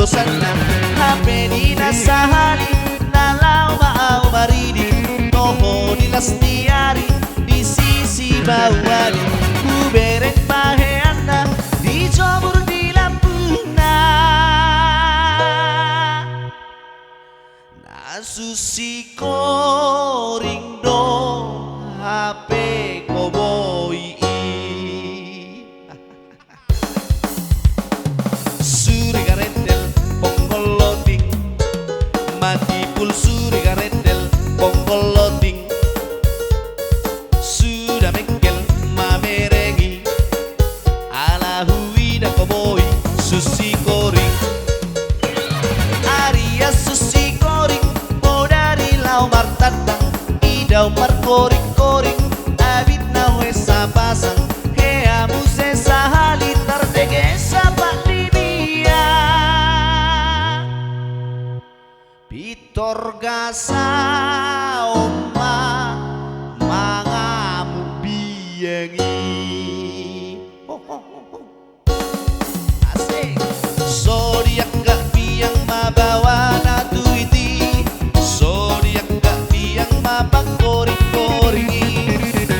dosana hape di nasahali nalau mau maridi toho di lastiari di sisi bawah ku bereng paheana dijemur di lampuna nasusi koring do hape koboi suri garetel ponggol loading mati pul suri garetel ponggol loading sudah mengkel mameregi ala huida koboi susi koring Arya susi koring mau dari lau martandang idau markoring-koring abit na wesa pasang hea muse sahali tardege sapak libia pitor gasa oma mangamu biyengi asik zodiak gak biang mabawa na tuiti zodiak gak biang mabang koring-koringi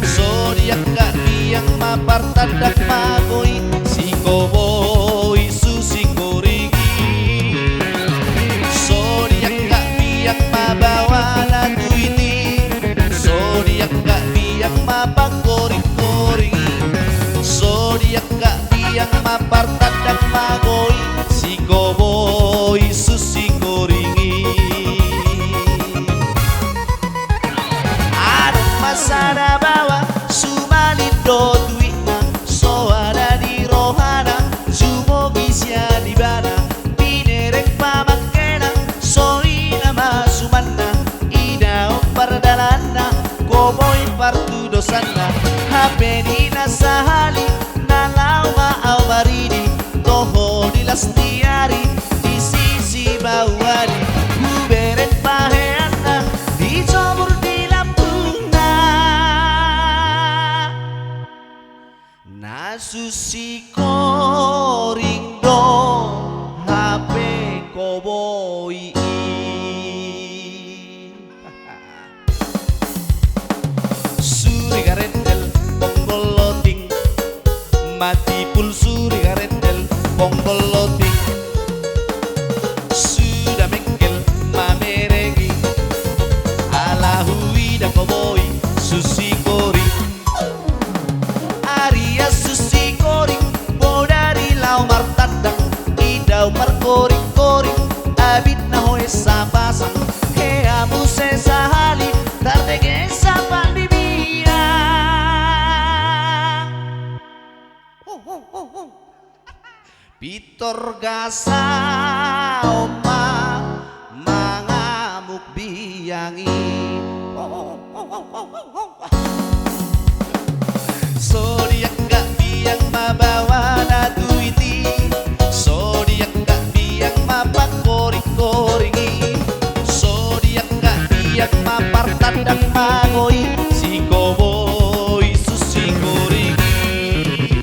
zodiak gak biang mapartadak magoi si koboi susi koringi zodiak gak biang mabawa na tuiti zodiak gak biang mabang koring-koringi zodiak gak biang mapartadak magoi si koboi susi koringi adong masada bawa sumalindo duitna so ada di rohana zumogi sia di bana pinereng pamakena so ina masumanna ida pardalana koboi partu dosana hape di nasahali nalau mau maridi toho di lastiari di sisi bawah ku beren paheana dijemur di lampuna nasusi koring do hape koboi suri garetel ponggol loading mati pul suri garetel ponggol loading sudah mengkel mameregi ala huida koboi susi koring Arya susi koring mau dari lau martandang idau markoring-koring abit na hoesa pasang hea muse sahali tardege sapak libia pitor gasa oma mangamuk biyangi zodiak gak biang mabawa na duiti zodiak gak biang mabang koring-koringi zodiak gak biang mapartandang magoi si koboi susi koringi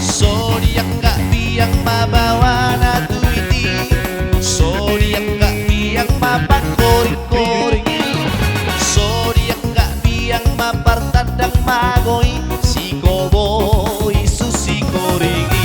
zodiak gak biang mabawa na duiti zodiak gak biang mabang koring-koringi zodiak gak biang mapartandang magoi si koboi susi koringi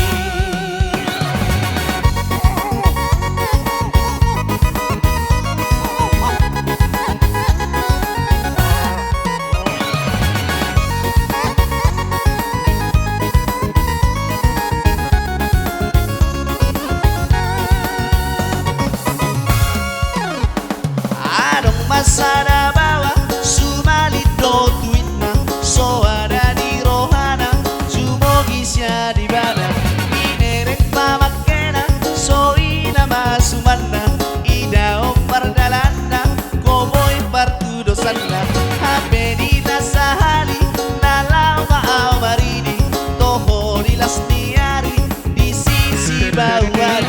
adong masada bawa sumalindo duitna so ada di rohana zumogi sia di bana pinereng pamakena so ina masumanna ida pardalana koboi partu dosana hape di nasahali nalau mau maridi toho di lastiari di sisi bawah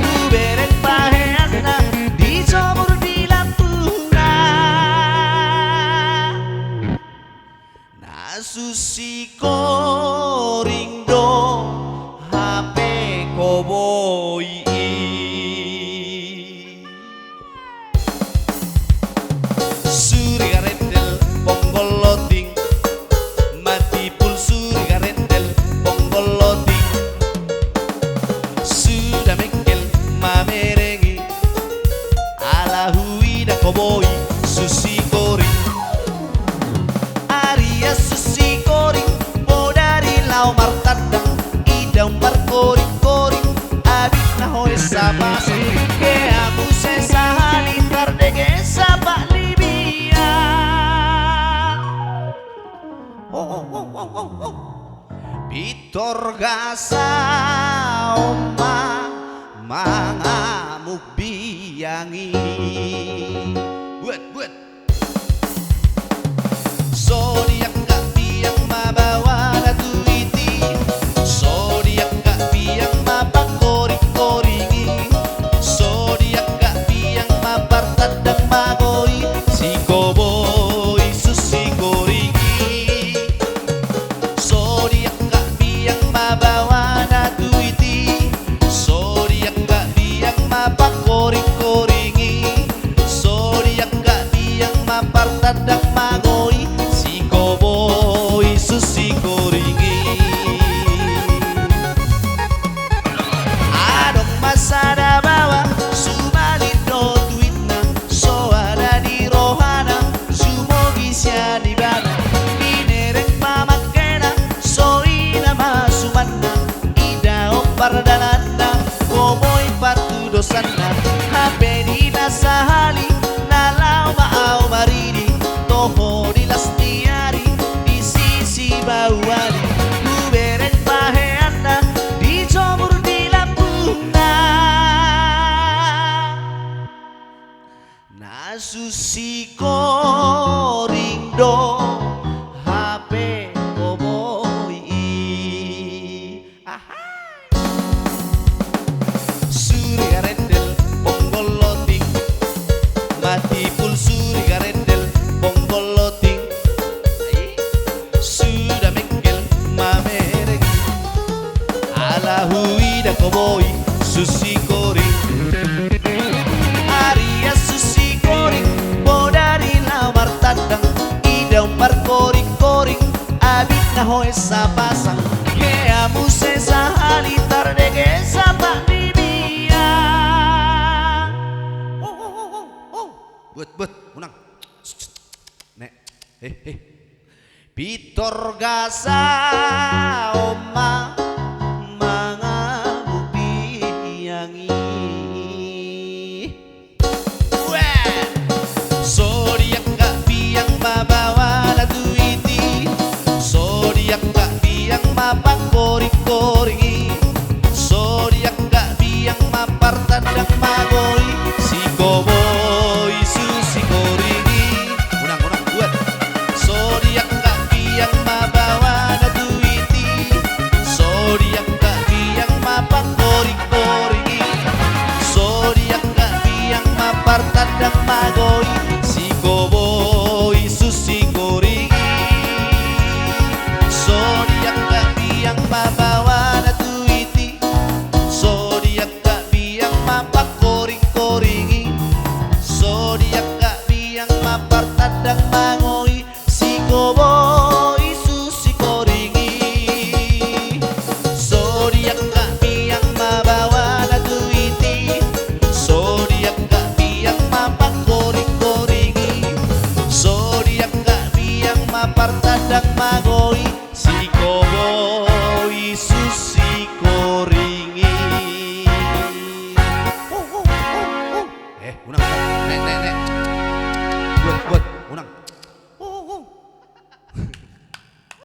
ku bereng paheana dijemur di lampuna nasusi koring do hape koboi gasa oma mangamuk biyangi buat Zodiak gak biang mabawa na tuiti Zodiak gak biang mapangkoring-koringi Zodiak gak biang mapartadang magori Si koboy susi koringi Zodiak gak biang mabawa na tuiti Zodiak gak biang mapangkoring-koringi Zodiak gak biang mapartadang magori Boy susi koringi Adong masa na bawa Sumalindo tuwid na So ada di rohana Sumogi siya di bana Inereng pamakena So ina masuman na Idaong pardanan na Komoy patudosan na Hape di nasa hali Nalaw maaw marini Toho di lastiari bawali Kuberen paheana Dijomur di lampuna Nasusi korindo HP koboy Suri garendel bonggoloting Mati pul suri garendel bonggoloting Huida koboy susi koring Arya susi koring Bodari lamar tadang Ida umpar koring-koring Abit na hoe sa pasang Kea muse sa halitar Dege sa pakbibiyang But unang Nek Pitor gasa oma Zodiak gak biang mabawa na tuiti Zodiak gak biang mapangkoring-koringi Zodiak gak biang mapartadang magoi Si koboy susi koringi Unang buat Zodiak gak biang mabawa na tuiti Zodiak gak biang mapangkoring-koringi Zodiak gak biang mapartadang magoi Si koboy susi koringi Zodiak gak biang mabawa na tuiti Zodiak gak biang mapangkoring-koringi Zodiak gak biang mapartadang mangoi Si koboy susi koringi Zodiak gak biang mabawa na tuiti Zodiak gak biang mapangkoring-koringi Zodiak gak biang mapartadang magoi Si koboy susi koringi unang nek buat